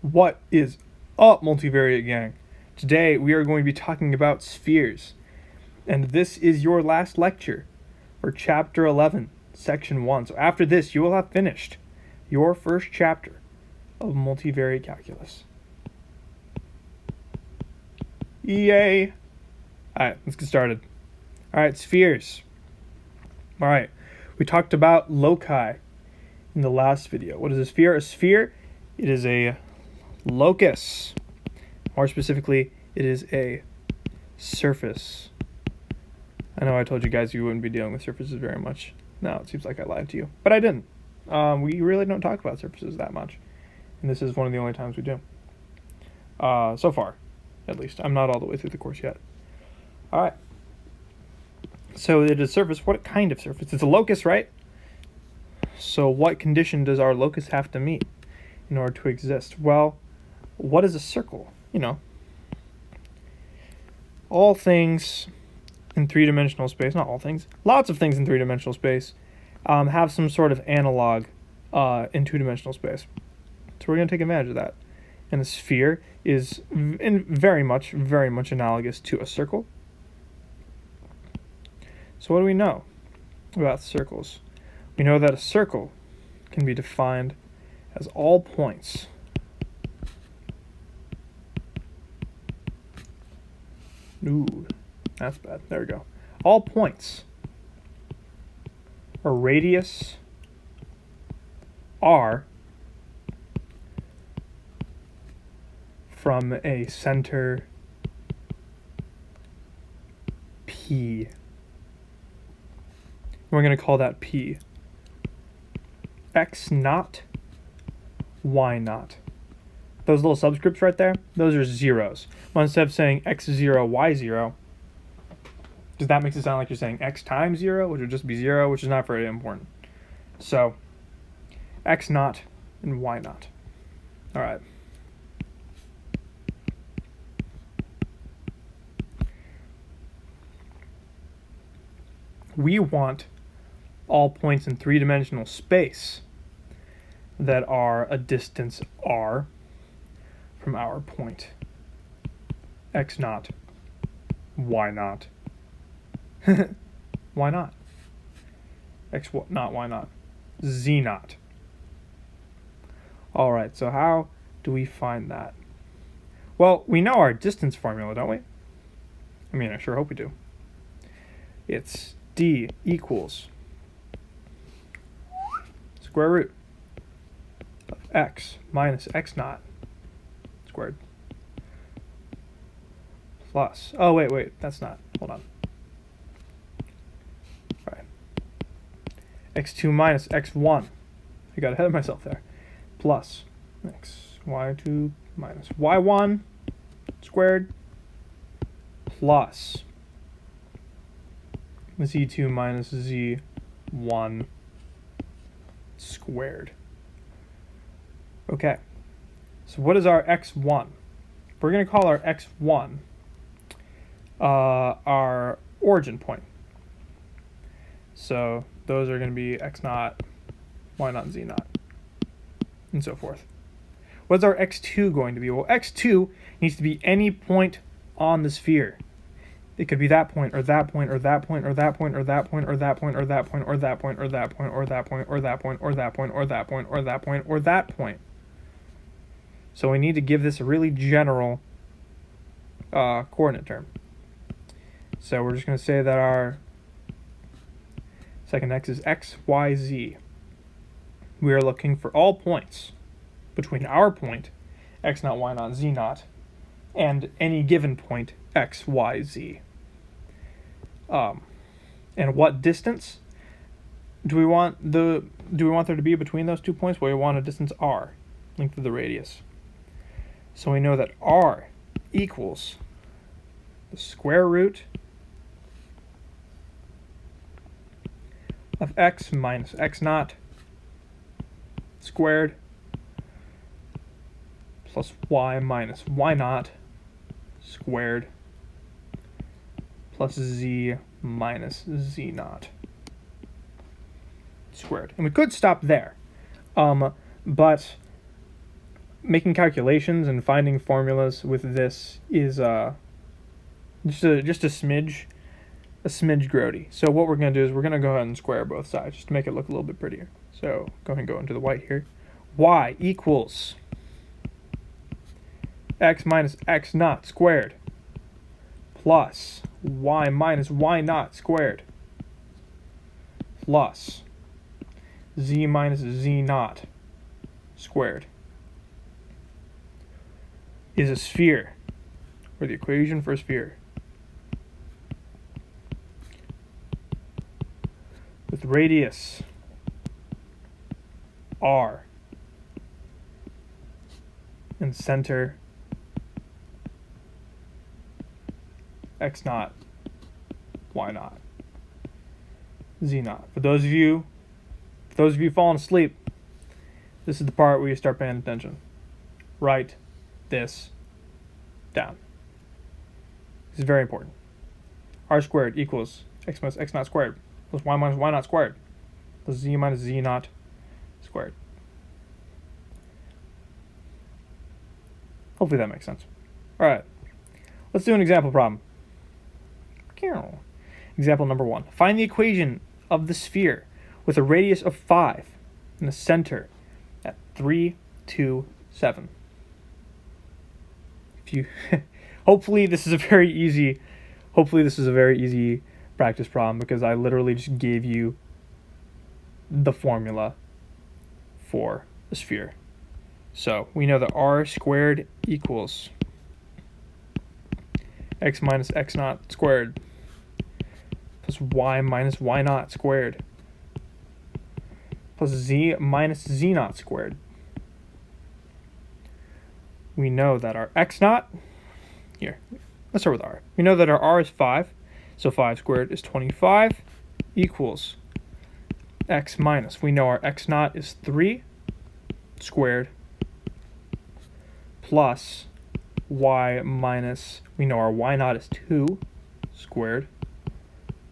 What is up, Multivariate gang? Today we are going to be talking about spheres, and this is your last lecture for Chapter 11, Section 1. So after this, you will have finished your first chapter of Multivariate Calculus. Yay! Alright, let's get started. Alright, spheres. Alright, we talked about loci in the last video. What is a sphere? A sphere, it is a locus. More specifically, it is a surface. I know I told you guys you wouldn't be dealing with surfaces very much. No, it seems like I lied to you. But I didn't. We really don't talk about surfaces that much. And this is one of the only times we do. So far, at least. I'm not all the way through the course yet. Alright. So it is a surface. What kind of surface? It's a locus, right? So what condition does our locus have to meet in order to exist? Well, what is a circle? You know, all things in three-dimensional space, not all things, lots of things in three-dimensional space have some sort of analog in two-dimensional space. So we're going to take advantage of that. And a sphere is very much analogous to a circle. So what do we know about circles? We know that a circle can be defined as all points Ooh, that's bad. There we go. All points or radius r from a center P. We're going to call that P. X naught, Y naught. Those little subscripts right there, those are zeros. Well, instead of saying x0, y0, does that make it sound like you're saying x times 0, which would just be 0, which is not very important. So, x naught and y naught. All right. We want all points in three-dimensional space that are a distance r from our point. X naught, Y naught. Why not? X naught, Y naught. Z naught. Alright, so how do we find that? Well, we know our distance formula, don't we? I mean, I sure hope we do. It's D equals square root of x minus x naught squared plus, oh wait, that's not, hold on. All right. x2 minus x1, I got ahead of myself there, plus y2 minus y1 squared plus z2 minus z1 squared. Okay, so what is our x1? We're going to call our x1 our origin point. So those are going to be x naught, y naught, z naught, and so forth. What's our x2 going to be? Well, x2 needs to be any point on the sphere. It could be that point, or that point, or that point, or that point, or that point, or that point, or that point, or that point, or that point, or that point, or that point, or that point, or that point, or that point, or that point. So we need to give this a really general coordinate term. So we're just going to say that our second x is x, y, z. We are looking for all points between our point, x naught, y naught, z naught, and any given point, x, y, z. And what distance do we want there to be between those 2 points? Well, we want a distance r, length of the radius. So we know that r equals the square root of x minus x naught squared plus y minus y naught squared plus z minus z naught squared. And we could stop there, but making calculations and finding formulas with this is just a smidge grody. So what we're going to do is we're going to go ahead and square both sides just to make it look a little bit prettier. So go ahead and go into the white here. Y equals x minus x naught squared plus y minus y naught squared plus z minus z naught squared is a sphere, or the equation for a sphere, with radius r and center x naught, y naught, z naught. For those of you falling asleep, this is the part where you start paying attention. Write this down. This is very important. R squared equals x minus x naught squared plus y minus y naught squared plus z minus z naught squared. Hopefully that makes sense. All right, let's do an example problem. Example number 1. Find the equation of the sphere with a radius of 5 and a center at 3, 2, 7. Hopefully this is a very easy practice problem, because I literally just gave you the formula for a sphere. So we know that r squared equals x minus x naught squared plus y minus y naught squared plus z minus z naught squared. We know that our x naught, here, let's start with r. We know that our r is 5, so 5 squared is 25 equals x minus, we know our x naught is 3 squared plus y minus, we know our y naught is 2 squared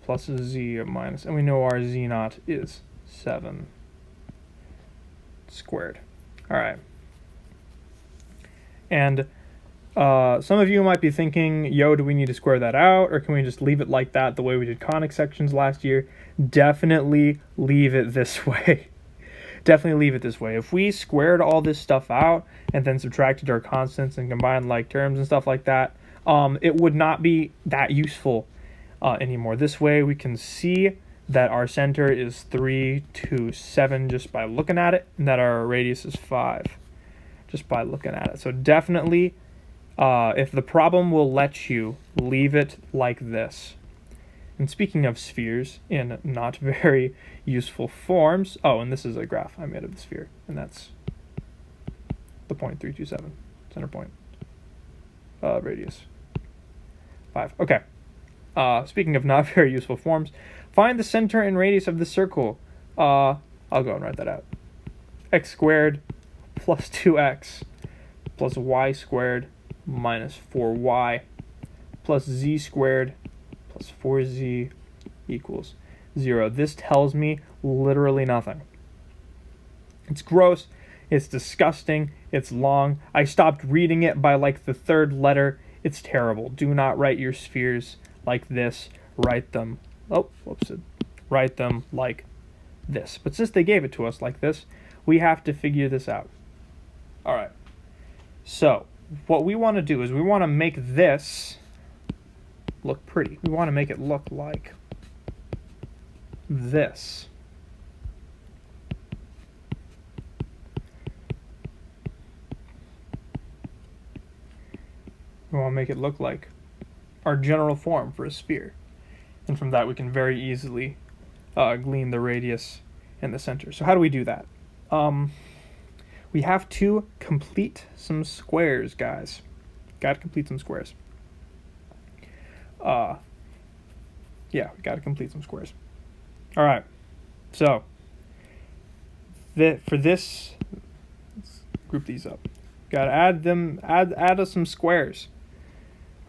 plus z minus, and we know our z naught is 7 squared. All right. And some of you might be thinking, yo, do we need to square that out, or can we just leave it like that the way we did conic sections last year? Definitely leave it this way. Definitely leave it this way. If we squared all this stuff out and then subtracted our constants and combined like terms and stuff like that, it would not be that useful anymore. This way we can see that our center is 3, 2, 7 just by looking at it, and that our radius is 5 just by looking at it. So definitely, if the problem will let you, leave it like this. And speaking of spheres in not very useful forms, oh, and this is a graph I made of the sphere, and that's the point 327, center point, radius 5. Okay. Speaking of not very useful forms, find the center and radius of the circle. I'll go and write that out. X squared plus 2x plus y squared minus 4y plus z squared plus 4z equals 0. This tells me literally nothing. It's gross. It's disgusting. It's long. I stopped reading it by like the third letter. It's terrible. Do not write your spheres like this. Write them. Oh, whoops. Write them like this. But since they gave it to us like this, we have to figure this out. All right. So what we want to do is we want to make this look pretty. We want to make it look like this. We want to make it look like our general form for a sphere. And from that we can very easily glean the radius and the center. So how do we do that? We have to complete some squares, guys. Got to complete some squares. Yeah, we got to complete some squares. All right. So for this, let's group these up. Got to add them. Add us some squares.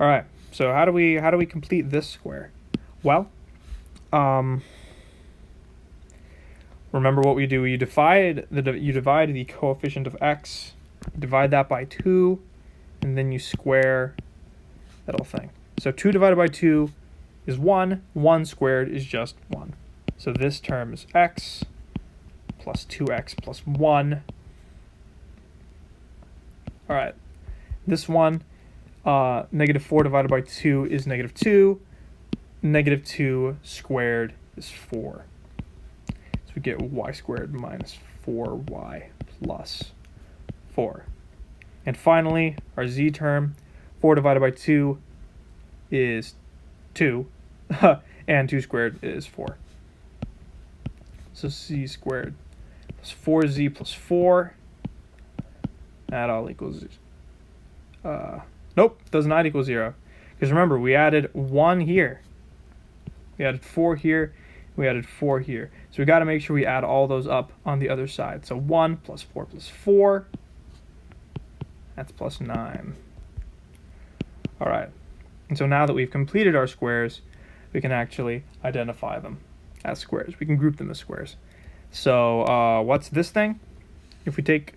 All right. So how do we complete this square? Well, remember what we do. You divide the coefficient of x divide that by 2, and then you square that whole thing. So 2 divided by 2 is 1. 1 squared is just 1. So this term is x plus 2x plus 1. All right. This one, negative 4 divided by 2 is negative 2. Negative 2 squared is 4. So we get y squared minus 4y plus 4. And finally, our z term, 4 divided by 2 is 2, and 2 squared is 4. So z squared plus 4z plus 4, that all equals, nope, does not equal 0. Because remember, we added 1 here. We added 4 here, we added 4 here. So we got to make sure we add all those up on the other side. So 1 plus 4 plus 4, that's plus 9. All right. And so now that we've completed our squares, we can actually identify them as squares. We can group them as squares. So what's this thing? If we take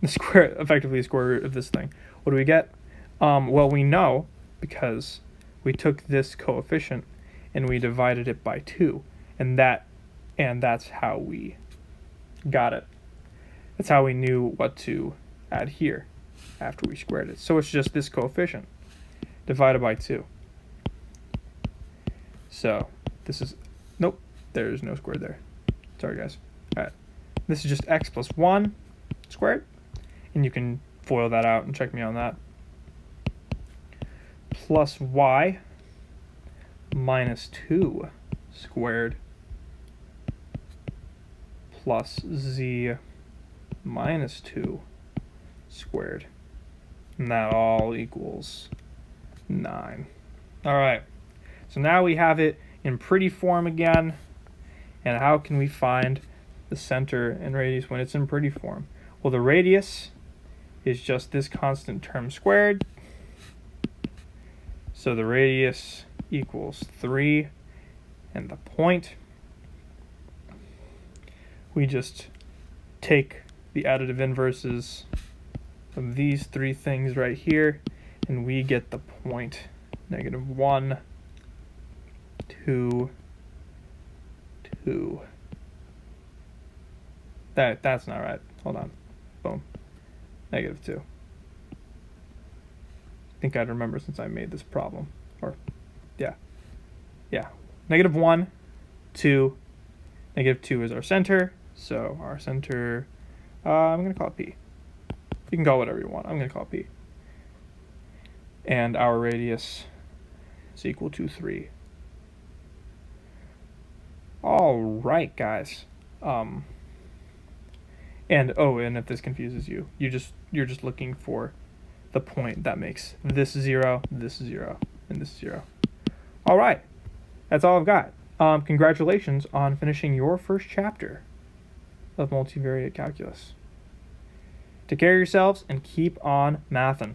the square, effectively the square root of this thing, what do we get? Well, we know because we took this coefficient and we divided it by 2, and that's how we got it. That's how we knew what to add here after we squared it. So it's just this coefficient divided by 2. So this is, nope, there's no squared there. Sorry, guys. All right, this is just x plus 1 squared, and you can FOIL that out and check me on that. Plus y minus 2 squared plus z minus 2 squared. And that all equals 9. All right, so now we have it in pretty form again. And how can we find the center and radius when it's in pretty form? Well, the radius is just this constant term squared. So the radius equals 3, and the point, we just take the additive inverses of these 3 things right here, and we get the point -1, 2, 2. That's not right. Hold on. Boom. -2. I think I'd remember since I made this problem. Or, yeah. -1, 2. -2 is our center. So our center, I'm going to call it P. You can call it whatever you want. I'm going to call it P. And our radius is equal to 3. All right, guys. And if this confuses you, you're just looking for the point that makes this 0, this 0, and this 0. All right, that's all I've got. Congratulations on finishing your first chapter of multivariate calculus. Take care of yourselves and keep on mathin'.